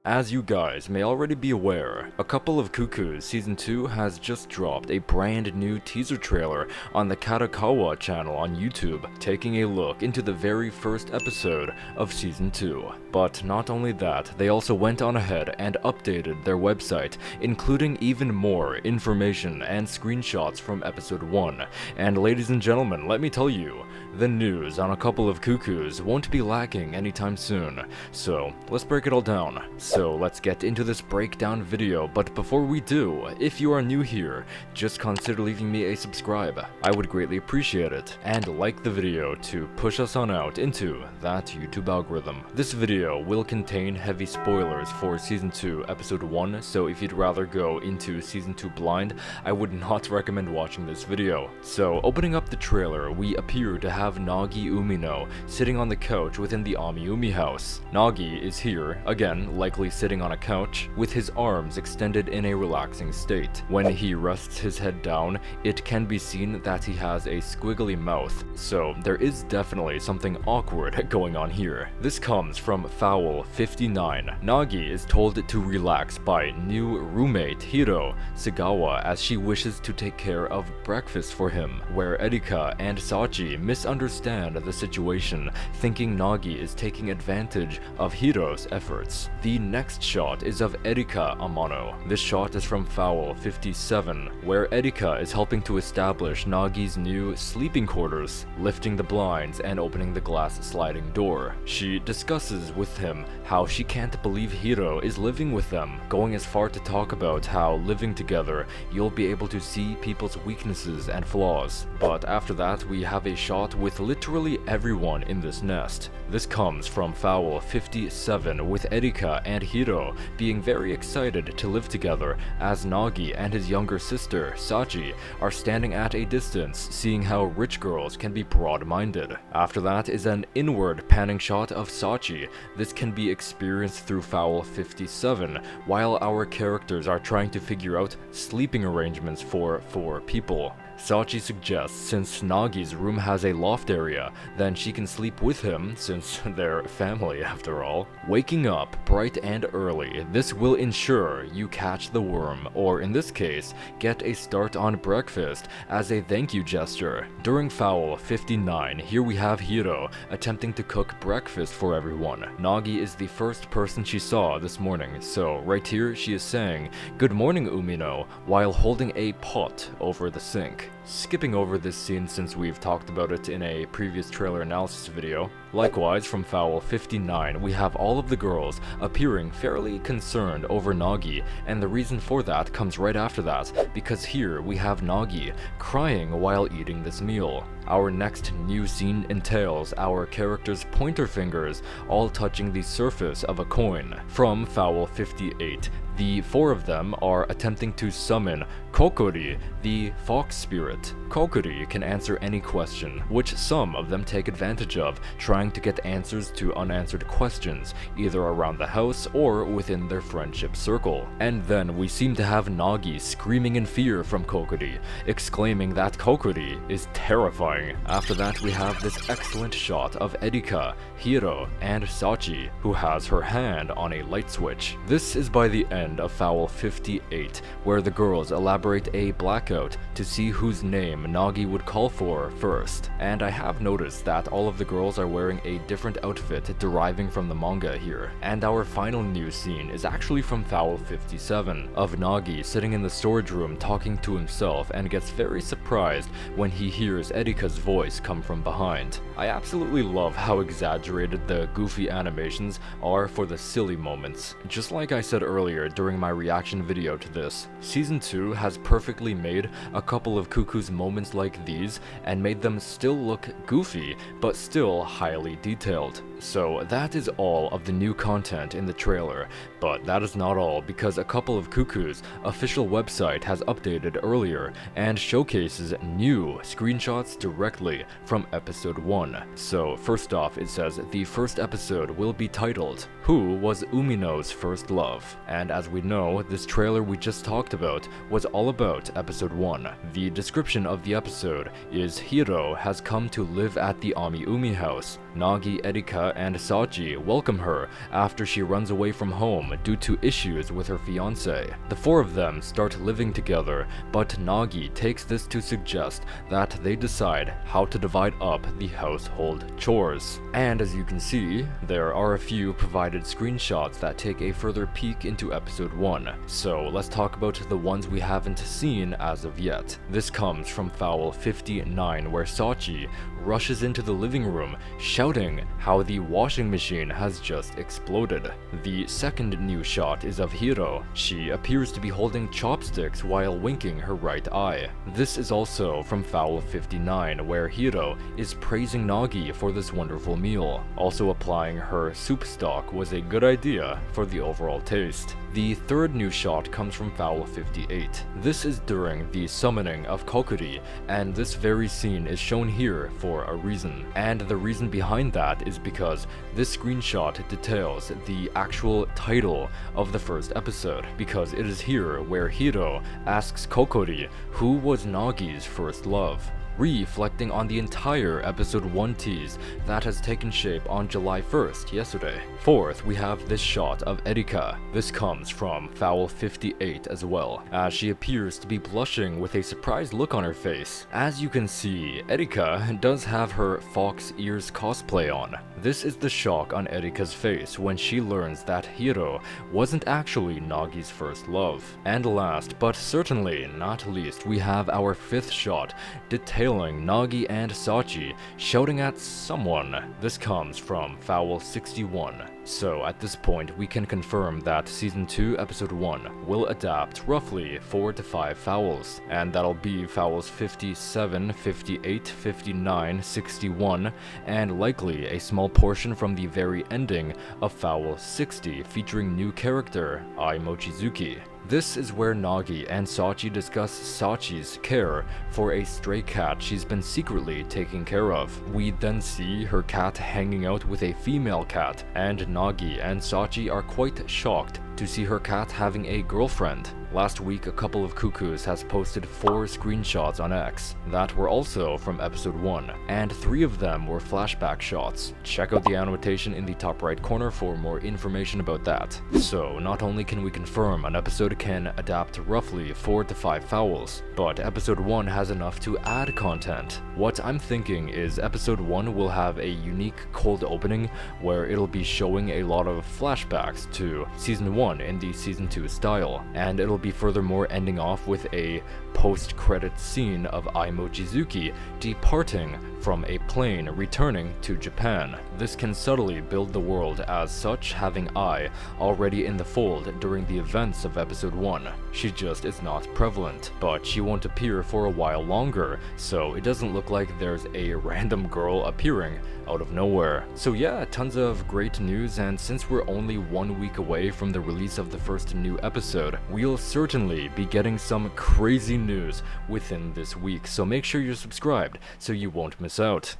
As you guys may already be aware, A Couple of Cuckoos Season 2 has just dropped a brand new teaser trailer on the Katakawa channel on YouTube, taking a look into the very first episode of Season 2. But not only that, they also went on ahead and updated their website, including even more information and screenshots from Episode 1. And ladies and gentlemen, let me tell you, the news on A Couple of Cuckoos won't be lacking anytime soon. So, let's break it all down. So let's get into this breakdown video, but before we do, if you are new here, just consider leaving me a subscribe. I would greatly appreciate it, and like the video to push us on out into that YouTube algorithm. This video will contain heavy spoilers for Season 2, Episode 1, so if you'd rather go into Season 2 blind, I would not recommend watching this video. So, opening up the trailer, we appear to have Nagi Umino sitting on the couch within the Umi house. Nagi is here, again, likely sitting on a couch, with his arms extended in a relaxing state. When he rests his head down, it can be seen that he has a squiggly mouth, so there is definitely something awkward going on here. This comes from Fowl 59. Nagi is told to relax by new roommate Hiro Sagawa as she wishes to take care of breakfast for him, where Etica and Sachi misunderstand the situation, thinking Nagi is taking advantage of Hiro's efforts. The next shot is of Etica Amano. This shot is from Fowl 57, where Etica is helping to establish Nagi's new sleeping quarters, lifting the blinds and opening the glass sliding door. She discusses with him how she can't believe Hiro is living with them, going as far to talk about how living together you'll be able to see people's weaknesses and flaws. But after that we have a shot with literally everyone in this nest. This comes from Fowl 57, with Etica and Hiro being very excited to live together as Nagi and his younger sister, Sachi, are standing at a distance seeing how rich girls can be broad-minded. After that is an inward panning shot of Sachi. This can be experienced through Fowl 57, while our characters are trying to figure out sleeping arrangements for 4 people. Sachi suggests since Nagi's room has a loft area, then she can sleep with him since they're family after all. Waking up bright and early, this will ensure you catch the worm, or in this case, get a start on breakfast as a thank you gesture. During Fowl 59, here we have Hiro attempting to cook breakfast for everyone. Nagi is the first person she saw this morning, so right here she is saying, "Good morning, Umino," while holding a pot over the sink. Skipping over this scene since we've talked about it in a previous trailer analysis video. Likewise, from Fowl 59, we have all of the girls appearing fairly concerned over Nagi, and the reason for that comes right after that, because here we have Nagi crying while eating this meal. Our next new scene entails our characters' pointer fingers all touching the surface of a coin. From Fowl 58, the 4 of them are attempting to summon Kokori, the fox spirit. Kokori can answer any question, which some of them take advantage of, trying to get answers to unanswered questions, either around the house or within their friendship circle. And then we seem to have Nagi screaming in fear from Kokori, exclaiming that Kokori is terrifying. After that we have this excellent shot of Etica, Hiro, and Sachi, who has her hand on a light switch. This is by the end of Fowl 58, where the girls elaborate a blackout to see whose name Nagi would call for first. And I have noticed that all of the girls are wearing a different outfit deriving from the manga here. And our final news scene is actually from Fowl 57, of Nagi sitting in the storage room talking to himself and gets very surprised when he hears Etica's voice come from behind. I absolutely love how exaggerated the goofy animations are for the silly moments. Just like I said earlier during my reaction video to this, Season 2 has perfectly made A Couple of Cuckoos moments like these and made them still look goofy, but still highly detailed. So that is all of the new content in the trailer, but that is not all, because A Couple of Cuckoos' official website has updated earlier and showcases new screenshots directly from episode 1. So first off, it says the first episode will be titled, "Who Was Umino's First Love?" And as we know, this trailer we just talked about was all about episode 1. The description of the episode is Hiro has come to live at the Umi house, Nagi, Etica, and Sachi welcome her after she runs away from home due to issues with her fiancé. The four of them start living together, but Nagi takes this to suggest that they decide how to divide up the household chores. And as you can see, there are a few provided screenshots that take a further peek into episode 1. So let's talk about the ones we haven't seen as of yet. This comes from Foul 59, where Sachi rushes into the living room shouting how the washing machine has just exploded. The second new shot is of Hiro. She appears to be holding chopsticks while winking her right eye. This is also from Foul 59, where Hiro is praising Nagi for this wonderful meal, also applying her soup stock was a good idea for the overall taste. The third new shot comes from Foul 58. This is during the summoning of Kokuri, and this very scene is shown here for a reason. And the reason behind that is because this screenshot details the actual title of the first episode, because it is here where Hiro asks Kokuri who was Nagi's first love, reflecting on the entire episode 1 tease that has taken shape on July 1st, yesterday. Fourth, we have this shot of Etica. This comes from Foul 58 as well, as she appears to be blushing with a surprised look on her face. As you can see, Etica does have her fox ears cosplay on. This is the shock on Etica's face when she learns that Hiro wasn't actually Nagi's first love. And last, but certainly not least, we have our fifth shot, detailing Nagi and Sachi shouting at someone. This comes from Foul 61. So at this point, we can confirm that Season 2, Episode 1 will adapt roughly 4 to 5 fouls, and that'll be fouls 57, 58, 59, 61, and likely a small portion from the very ending of foul 60 featuring new character Ai Mochizuki. This is where Nagi and Sachi discuss Sachi's care for a stray cat she's been secretly taking care of. We then see her cat hanging out with a female cat, and Nagi and Sachi are quite shocked to see her cat having a girlfriend. Last week, A Couple of Cuckoos has posted 4 screenshots on X that were also from episode 1, and 3 of them were flashback shots. Check out the annotation in the top right corner for more information about that. So, not only can we confirm an episode can adapt roughly 4 to 5 fouls, but episode 1 has enough to add content. What I'm thinking is episode 1 will have a unique cold opening where it'll be showing a lot of flashbacks to season 1 in the season 2 style, and it'll be furthermore ending off with a post-credit scene of Ai Mochizuki departing from a plane returning to Japan. This can subtly build the world as such, having Ai already in the fold during the events of episode 1. She just is not prevalent, but she won't appear for a while longer, so it doesn't look like there's a random girl appearing out of nowhere. So yeah, tons of great news, and since we're only 1 week away from the release of the first new episode, we'll certainly be getting some crazy news within this week, so make sure you're subscribed so you won't miss out.